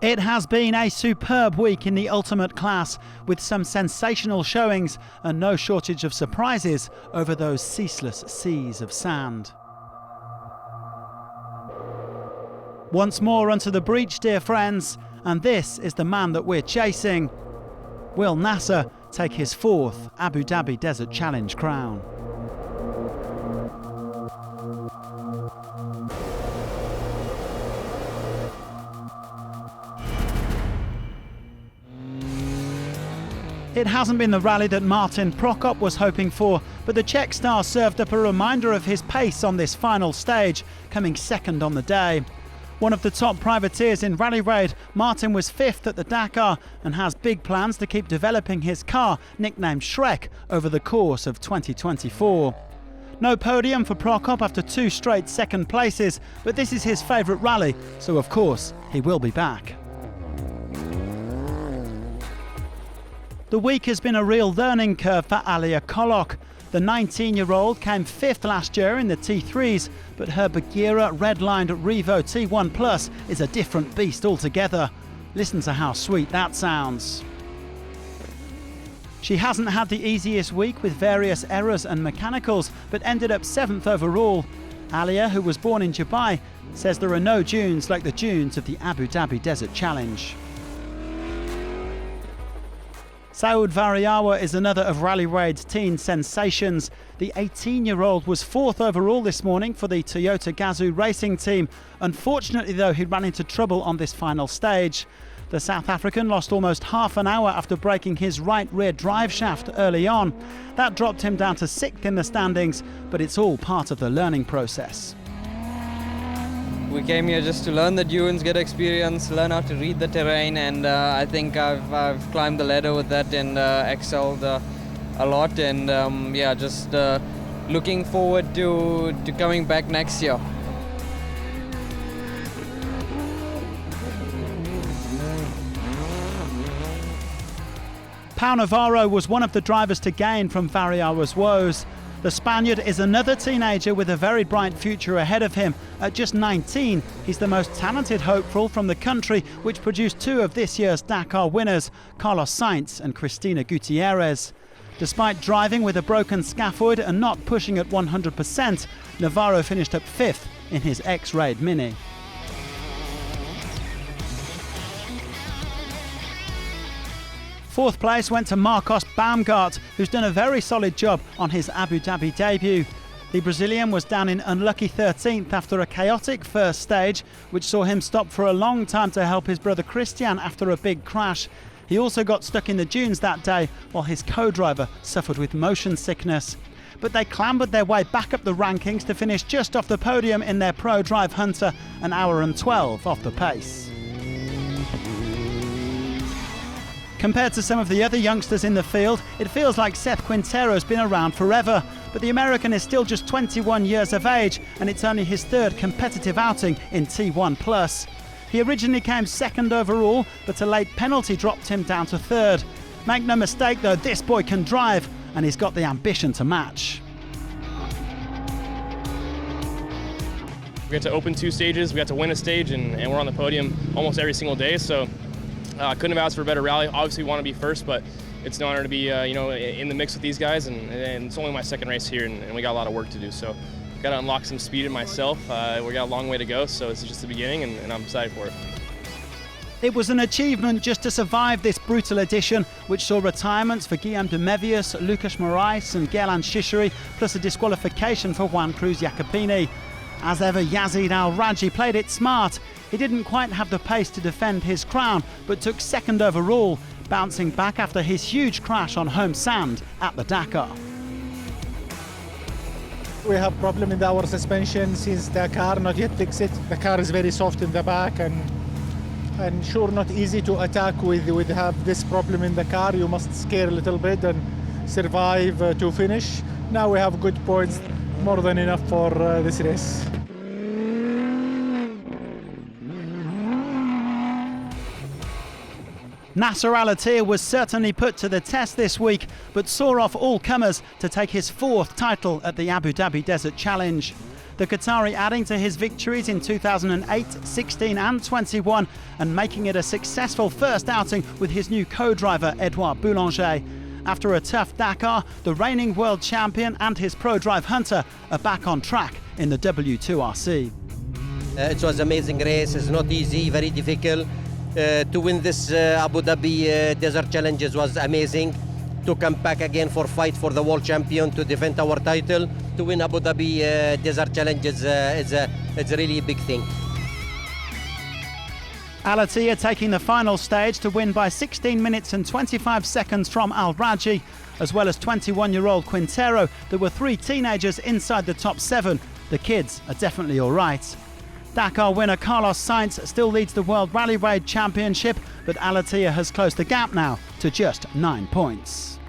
It has been a superb week in the ultimate class, with some sensational showings and no shortage of surprises over those ceaseless seas of sand. Once more onto the breach, dear friends, and this is the man that we're chasing. Will Nasser take his fourth Abu Dhabi Desert Challenge crown? It hasn't been the rally that Martin Prokop was hoping for, but the Czech star served up a reminder of his pace on this final stage, coming second on the day. One of the top privateers in Rally Raid, Martin was fifth at the Dakar and has big plans to keep developing his car, nicknamed Shrek, over the course of 2024. No podium for Prokop after two straight second places, but this is his favourite rally, so of course he will be back. The week has been a real learning curve for al-attiyah. The 19-year-old came fifth last year in the T3s, but her Bagheera red-lined Revo T1 Plus is a different beast altogether. Listen to how sweet that sounds. She hasn't had the easiest week with various errors and mechanicals, but ended up seventh overall. Aliyah, who was born in Dubai, says there are no dunes like the dunes of the Abu Dhabi Desert Challenge. Saud Variawa is another of Rally Raid's teen sensations. The 18-year-old was fourth overall this morning for the Toyota Gazoo racing team. Unfortunately, though, he ran into trouble on this final stage. The South African lost almost half an hour after breaking his right rear drive shaft early on. That dropped him down to sixth in the standings, but it's all part of the learning process. We came here just to learn the dunes, get experience, learn how to read the terrain, and I think I've climbed the ladder with that and excelled a lot. And just looking forward to coming back next year. Pau Navarro was one of the drivers to gain from Variawa's woes. The Spaniard is another teenager with a very bright future ahead of him. At just 19, he's the most talented hopeful from the country, which produced two of this year's Dakar winners, Carlos Sainz and Cristina Gutierrez. Despite driving with a broken scaphoid and not pushing at 100%, Navarro finished up fifth in his X-Raid Mini. Fourth place went to Marcos Baumgart, who's done a very solid job on his Abu Dhabi debut. The Brazilian was down in unlucky 13th after a chaotic first stage, which saw him stop for a long time to help his brother Christian after a big crash. He also got stuck in the dunes that day, while his co-driver suffered with motion sickness. But they clambered their way back up the rankings to finish just off the podium in their Pro Drive Hunter, an hour and 12 off the pace. Compared to some of the other youngsters in the field, it feels like Seth Quintero's been around forever, but the American is still just 21 years of age, and it's only his third competitive outing in T1+. He originally came second overall, but a late penalty dropped him down to third. Make no mistake though, this boy can drive, and he's got the ambition to match. We had to open two stages, we had to win a stage, and we're on the podium almost every single day, so couldn't have asked for a better rally. Obviously, we want to be first, but it's an honor to be, in the mix with these guys. And it's only my second race here, and we got a lot of work to do. So, got to unlock some speed in myself. We got a long way to go, so this is just the beginning, and I'm excited for it. It was an achievement just to survive this brutal edition, which saw retirements for Guillaume de Mevius, Lucas Morais, and Gerland Shishiri, plus a disqualification for Juan Cruz Jacopini. As ever, Yazid Al-Raji played it smart. He didn't quite have the pace to defend his crown, but took second overall, bouncing back after his huge crash on home sand at the Dakar. We have problem in our suspension since Dakar, not yet fixed it. The car is very soft in the back and sure not easy to attack with have this problem in the car. You must scare a little bit and survive to finish. Now we have good points, more than enough for this race. Nasser al-Attiyah was certainly put to the test this week, but saw off all comers to take his fourth title at the Abu Dhabi Desert Challenge. the Qatari adding to his victories in 2008, 16 and 21 and making it a successful first outing with his new co-driver Edouard Boulanger. After a tough Dakar, the reigning world champion and his pro-drive hunter are back on track in the W2RC. It was an amazing race. It's not easy, very difficult. To win this Abu Dhabi Desert Challenges was amazing. To come back again for fight for the world champion, to defend our title, to win Abu Dhabi Desert Challenges it's a really big thing. Al-Attiyah taking the final stage to win by 16 minutes and 25 seconds from Al-Raji, as well as 21-year-old Quintero. There were 3 teenagers inside the top 7. The kids are definitely all right. Dakar winner Carlos Sainz still leads the World Rally Raid Championship, but Al-Attiyah has closed the gap now to just 9 points.